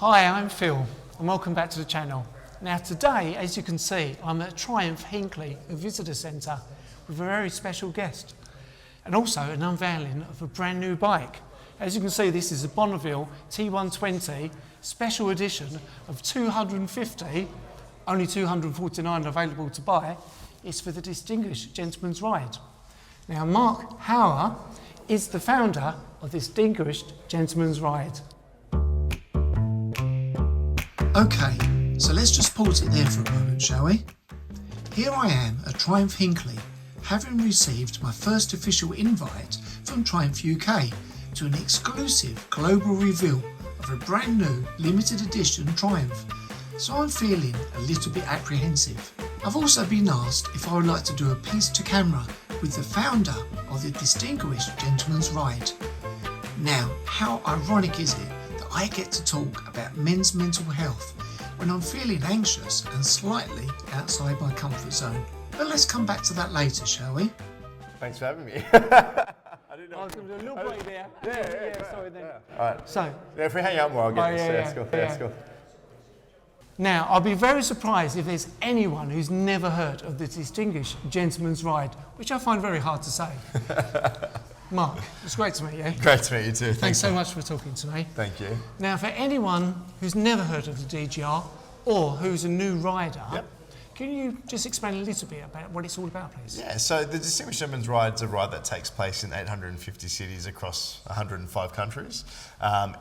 Hi, I'm Phil and welcome back to the channel. Now today, as you can see, I'm at Triumph Hinckley, a visitor centre, with a very special guest and also an unveiling of a brand new bike. As you can see, this is a Bonneville T120 special edition of 250, only 249 available to buy. It's for the Distinguished Gentleman's Ride. Now Mark Hawwa is the founder of the Distinguished Gentleman's Ride. Okay, so let's just pause it there for a moment, shall we? Here I am at Triumph Hinckley, having received my first official invite from Triumph UK to an exclusive global reveal of a brand new limited edition Triumph, so I'm feeling a little bit apprehensive. I've also been asked if I would like to do a piece to camera with the founder of the Distinguished Gentleman's Ride. Now, how ironic is it that I get to talk about men's mental health when I'm feeling anxious and slightly outside my comfort zone? But let's come back to that later, shall we? Thanks for having me. I didn't know. I was going to do a little break there. Yeah, sorry then. Yeah. All right. So, Yeah, if we hang out more, I'll get this. That's cool. now, I'll be very surprised if there's anyone who's never heard of the Distinguished Gentleman's Ride, which I find very hard to say. Mark, it's great to meet you. Great to meet you too. Thanks so much for talking to me. Thank you. Now, for anyone who's never heard of the DGR or who's a new rider, can you just explain a little bit about what it's all about, please? Yeah, so the Distinguished Gentleman's Ride is a ride that takes place in 850 cities across 105 countries.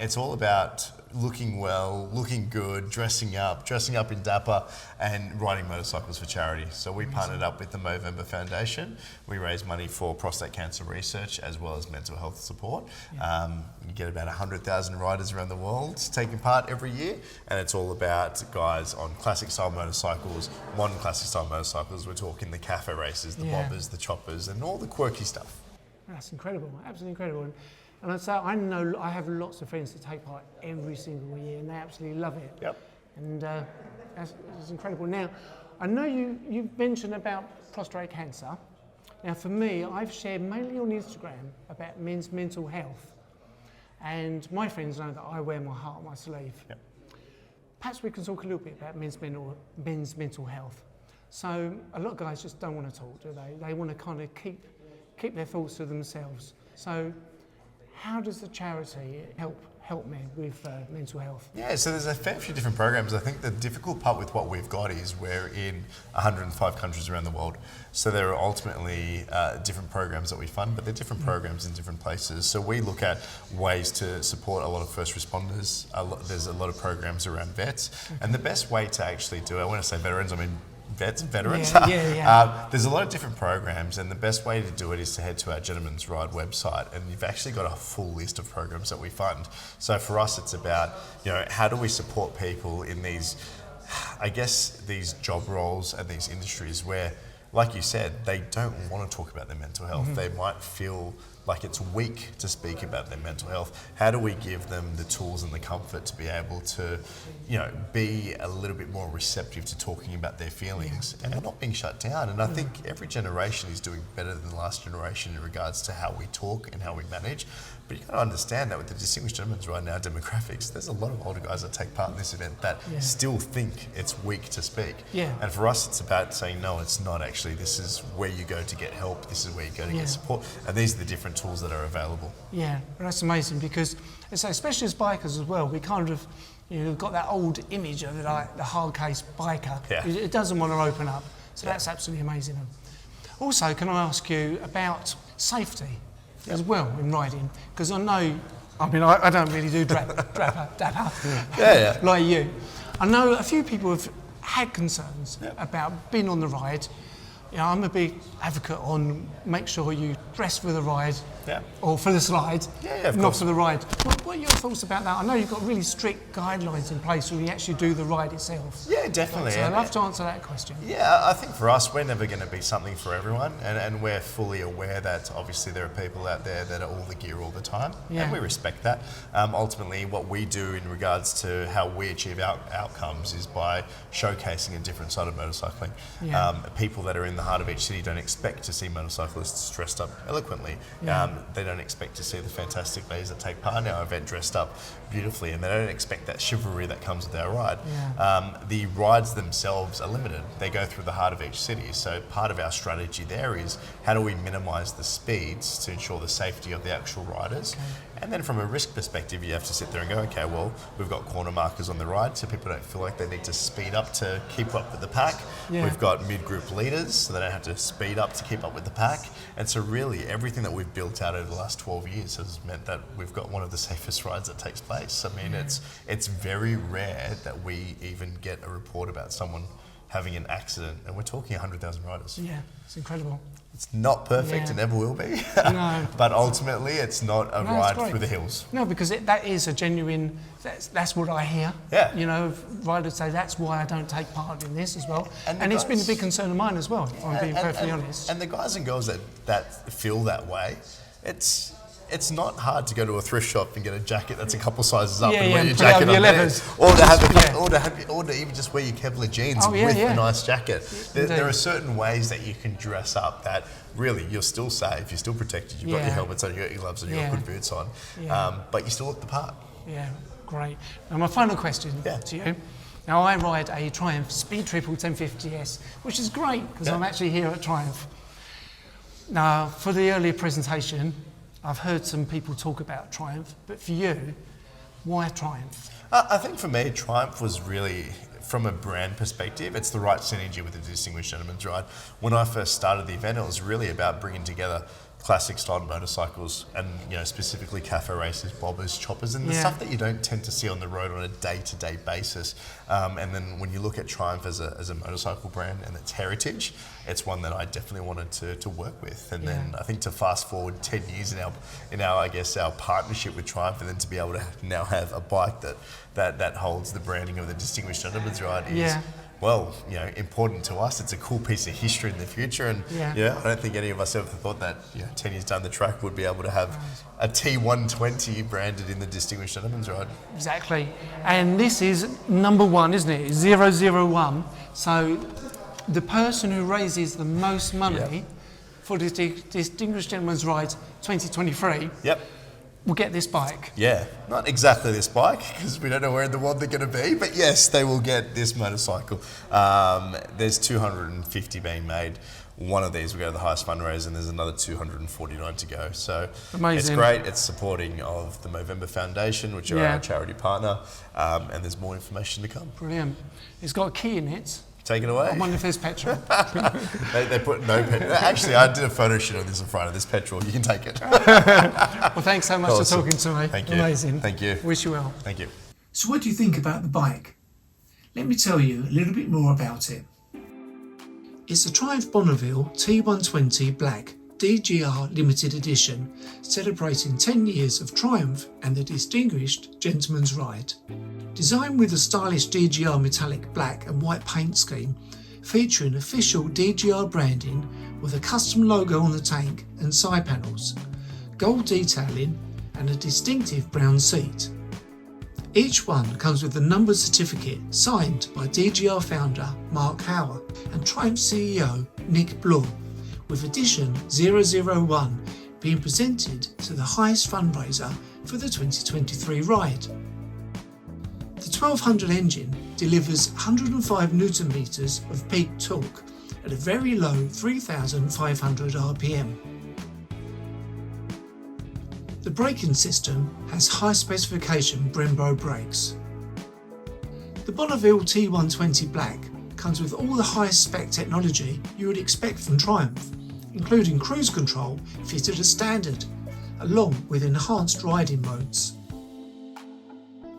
It's all about looking well, looking good, dressing up in dapper, and riding motorcycles for charity. So we partnered up with the Movember Foundation. We raise money for prostate cancer research as well as mental health support. You get about 100,000 riders around the world taking part every year, and it's all about guys on classic style motorcycles, modern classic style motorcycles. We're talking the cafe races, the bobbers, the choppers, and all the quirky stuff. That's incredible, absolutely incredible. And so I know I have lots of friends that take part every single year, and they absolutely love it. Yep. And that's incredible. Now, I know you mentioned about prostate cancer. Now, for me, I've shared mainly on Instagram about men's mental health, and my friends know that I wear my heart on my sleeve. Yep. Perhaps we can talk a little bit about men's mental health. So a lot of guys just don't want to talk, do they? They want to kind of keep their thoughts to themselves. So how does the charity help men with mental health? Yeah, so there's a fair few different programs. I think the difficult part with what we've got is we're in 105 countries around the world. So there are ultimately different programs that we fund, but they're different programs in different places. So we look at ways to support a lot of first responders. There's a lot of programs around vets. And the best way to actually do it, when I say veterans, I mean vets and veterans. There's a lot of different programs, and the best way to do it is to head to our Gentleman's Ride website, and you've actually got a full list of programs that we fund. So for us, it's about, how do we support people in these, these job roles and these industries where, like you said, they don't want to talk about their mental health. They might feel like it's weak to speak about their mental health. How do we give them the tools and the comfort to be able to, be a little bit more receptive to talking about their feelings and not being shut down? And I think every generation is doing better than the last generation in regards to how we talk and how we manage. But you got to understand that with the Distinguished Gentleman's Ride now demographics, there's a lot of older guys that take part in this event that still think it's weak to speak. And for us, it's about saying, no, it's not actually. This is where you go to get help. This is where you go to get support. And these are the different tools that are available. Yeah, well, that's amazing, because especially as bikers as well, we kind of got that old image of the hard case biker. It doesn't want to open up. So that's absolutely amazing. Also, can I ask you about safety as well in riding? Because I don't really do dapper like you. I know a few people have had concerns about being on the ride. I'm a big advocate on make sure you dress for the ride or for the slide, not for the ride. What are your thoughts about that? I know you've got really strict guidelines in place when you actually do the ride itself. Yeah, definitely. So I'd love to answer that question. Yeah, I think for us, we're never going to be something for everyone, and we're fully aware that obviously there are people out there that are all the gear all the time, and we respect that. Ultimately, what we do in regards to how we achieve our outcomes is by showcasing a different side of motorcycling. People that are in the heart of each city don't expect to see motorcyclists dressed up eloquently. They don't expect to see the fantastic ladies that take part in our event dressed up beautifully, and they don't expect that chivalry that comes with our ride. The rides themselves are limited. They go through the heart of each city, so part of our strategy there is how do we minimise the speeds to ensure the safety of the actual riders. And then from a risk perspective, you have to sit there and go, okay, well, we've got corner markers on the ride so people don't feel like they need to speed up to keep up with the pack. We've got mid-group leaders, so they don't have to speed up to keep up with the pack. And so really everything that we've built out over the last 12 years has meant that we've got one of the safest rides that takes place. I mean, it's very rare that we even get a report about someone having an accident, and we're talking 100,000 riders. Yeah, it's incredible. It's not perfect, it never will be. No. But ultimately, it's not a ride through the hills. No, because that is a genuine, that's what I hear. Yeah. You know, riders say that's why I don't take part in this as well. And it's guys, been a big concern of mine as well, if I'm being perfectly honest. And the guys and girls that feel that way, it's not hard to go to a thrift shop and get a jacket that's a couple sizes up and wear your jacket on there. Or to even just wear your Kevlar jeans with a nice jacket. There are certain ways that you can dress up that really you're still safe, you're still protected, you've got your helmets on, you've got your gloves on, you've got good boots on, but you still look the part. Yeah, great. Now my final question to you. Now I ride a Triumph Speed Triple 1050S, which is great because I'm actually here at Triumph. Now for the earlier presentation, I've heard some people talk about Triumph, but for you, why Triumph? I think for me, Triumph was really, from a brand perspective, it's the right synergy with the Distinguished Gentleman's Ride. When I first started the event, it was really about bringing together classic style motorcycles and, you know, specifically cafe racers, bobbers, choppers, and the stuff that you don't tend to see on the road on a day-to-day basis. And then when you look at Triumph as a motorcycle brand and its heritage, it's one that I definitely wanted to work with. And then I think to fast forward 10 years in our I guess our partnership with Triumph, and then to be able to now have a bike that holds the branding of the Distinguished Gentleman's Ride is well, you know, important to us. It's a cool piece of history in the future, and I don't think any of us ever thought that 10 years down the track would be able to have a T120 branded in the Distinguished Gentleman's Ride. Exactly, and this is number one, isn't it? 001. So the person who raises the most money for the Distinguished Gentleman's Ride 2023 will get this bike. Yeah, not exactly this bike because we don't know where in the world they're going to be, but yes, they will get this motorcycle. There's 250 being made. One of these will go to the highest fundraiser, and there's another 249 to go. So it's great. It's supporting of the Movember Foundation, which are our charity partner, and there's more information to come. Brilliant. It's got a key in it. Take it away. I wonder if there's petrol. they put no petrol. Actually, I did a photo shoot of this in front of this petrol. You can take it. Well, thanks so much for talking to me. Thank you. Amazing. Thank you. Wish you well. Thank you. So what do you think about the bike? Let me tell you a little bit more about it. It's a Triumph Bonneville T120 Black DGR limited edition, celebrating 10 years of Triumph and the Distinguished Gentleman's Ride. Designed with a stylish DGR metallic black and white paint scheme, featuring official DGR branding with a custom logo on the tank and side panels, gold detailing and a distinctive brown seat. Each one comes with a numbered certificate signed by DGR founder Mark Hawwa and Triumph CEO Nick Bloor, with edition 001 being presented to the highest fundraiser for the 2023 ride. The 1200 engine delivers 105 Newton meters of peak torque at a very low 3,500 RPM. The braking system has high specification Brembo brakes. The Bonneville T120 Black comes with all the highest spec technology you would expect from Triumph, including cruise control fitted as standard, along with enhanced riding modes.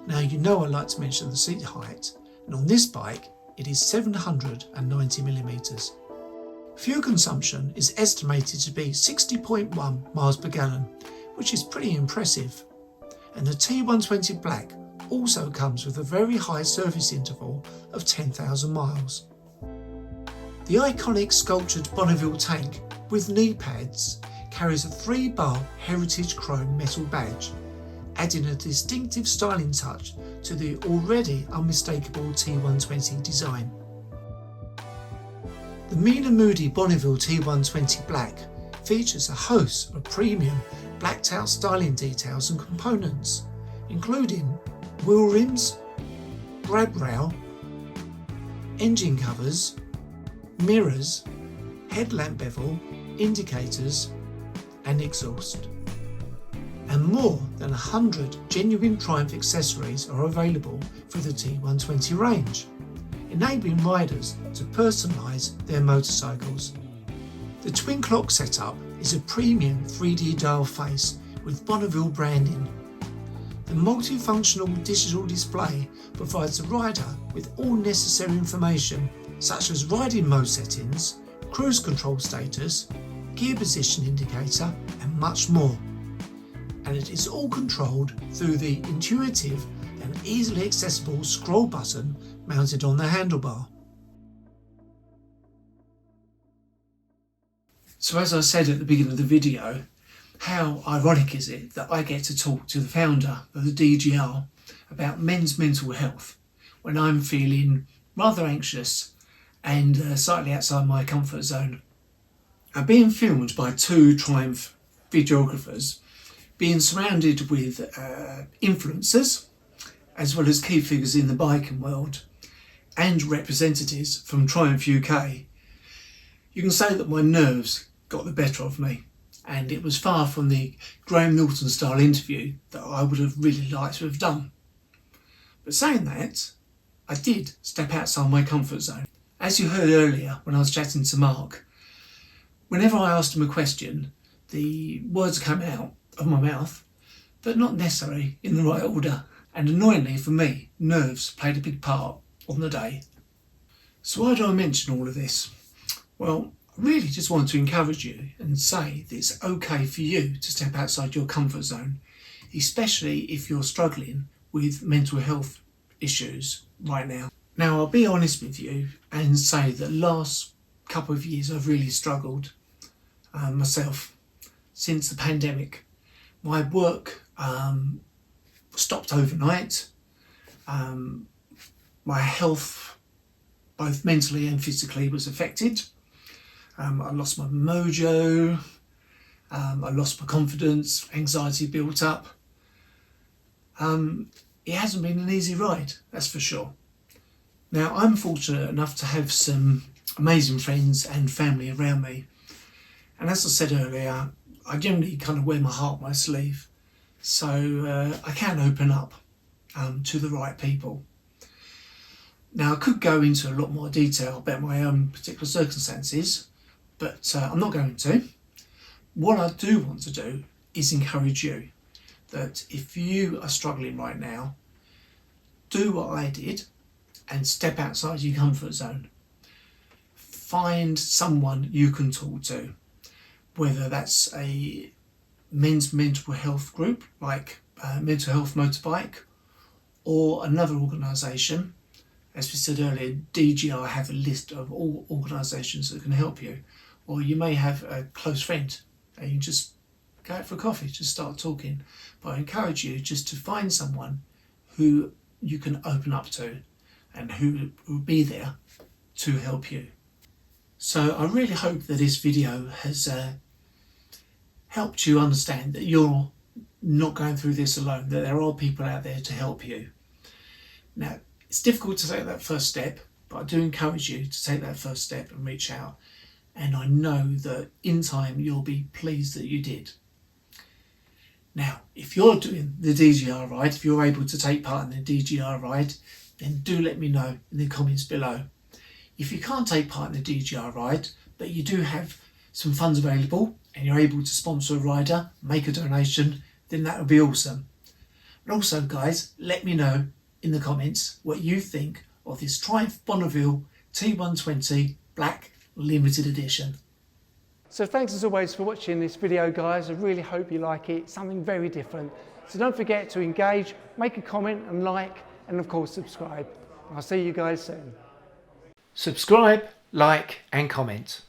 Now you know I like to mention the seat height, and on this bike it is 790mm. Fuel consumption is estimated to be 60.1 miles per gallon, which is pretty impressive, and the T120 Black also comes with a very high service interval of 10,000 miles. The iconic sculptured Bonneville tank with knee pads carries a 3-bar heritage chrome metal badge, adding a distinctive styling touch to the already unmistakable T120 design. The mean and moody Bonneville T120 Black features a host of premium blacked out styling details and components, including wheel rims, grab rail, engine covers, mirrors, headlamp bevel, indicators and exhaust. And more than 100 genuine Triumph accessories are available for the T120 range, enabling riders to personalise their motorcycles. The twin clock setup is a premium 3D dial face with Bonneville branding. The multifunctional digital display provides the rider with all necessary information such as riding mode settings, cruise control status, gear position indicator and much more. And it is all controlled through the intuitive and easily accessible scroll button mounted on the handlebar. So as I said at the beginning of the video, how ironic is it that I get to talk to the founder of the DGR about men's mental health when I'm feeling rather anxious and slightly outside my comfort zone. I'm being filmed by two Triumph videographers, being surrounded with influencers as well as key figures in the biking world and representatives from Triumph UK. You can say that my nerves got the better of me, and it was far from the Graham Norton style interview that I would have really liked to have done. But saying that, I did step outside my comfort zone. As you heard earlier when I was chatting to Mark, whenever I asked him a question, the words come out of my mouth, but not necessarily in the right order. And annoyingly for me, nerves played a big part on the day. So why do I mention all of this? Well, I really just want to encourage you and say that it's okay for you to step outside your comfort zone, especially if you're struggling with mental health issues right now. Now, I'll be honest with you and say that the last couple of years I've really struggled myself since the pandemic. My work stopped overnight. My health, both mentally and physically, was affected. I lost my mojo, I lost my confidence, anxiety built up. It hasn't been an easy ride, that's for sure. Now, I'm fortunate enough to have some amazing friends and family around me. And as I said earlier, I generally kind of wear my heart on my sleeve. So I can open up to the right people. Now, I could go into a lot more detail about my own particular circumstances, but I'm not going to. What I do want to do is encourage you that if you are struggling right now, do what I did and step outside your comfort zone. Find someone you can talk to, whether that's a men's mental health group like Mental Health Motorbike or another organisation. As we said earlier, DGR have a list of all organisations that can help you. Or you may have a close friend and you just go out for coffee, just start talking. But I encourage you just to find someone who you can open up to and who will be there to help you. So I really hope that this video has helped you understand that you're not going through this alone, that there are people out there to help you. Now, it's difficult to take that first step, but I do encourage you to take that first step and reach out. And I know that in time you'll be pleased that you did. Now, if you're doing the DGR ride, if you're able to take part in the DGR ride, then do let me know in the comments below. If you can't take part in the DGR ride, but you do have some funds available and you're able to sponsor a rider, make a donation, then that would be awesome. But also, guys, let me know in the comments what you think of this Triumph Bonneville T120 Black Limited Edition. So thanks as always for watching this video, guys. I really hope you like it. Something very different. So don't forget to engage, make a comment and like, and of course subscribe. I'll see you guys soon. Subscribe, like and comment.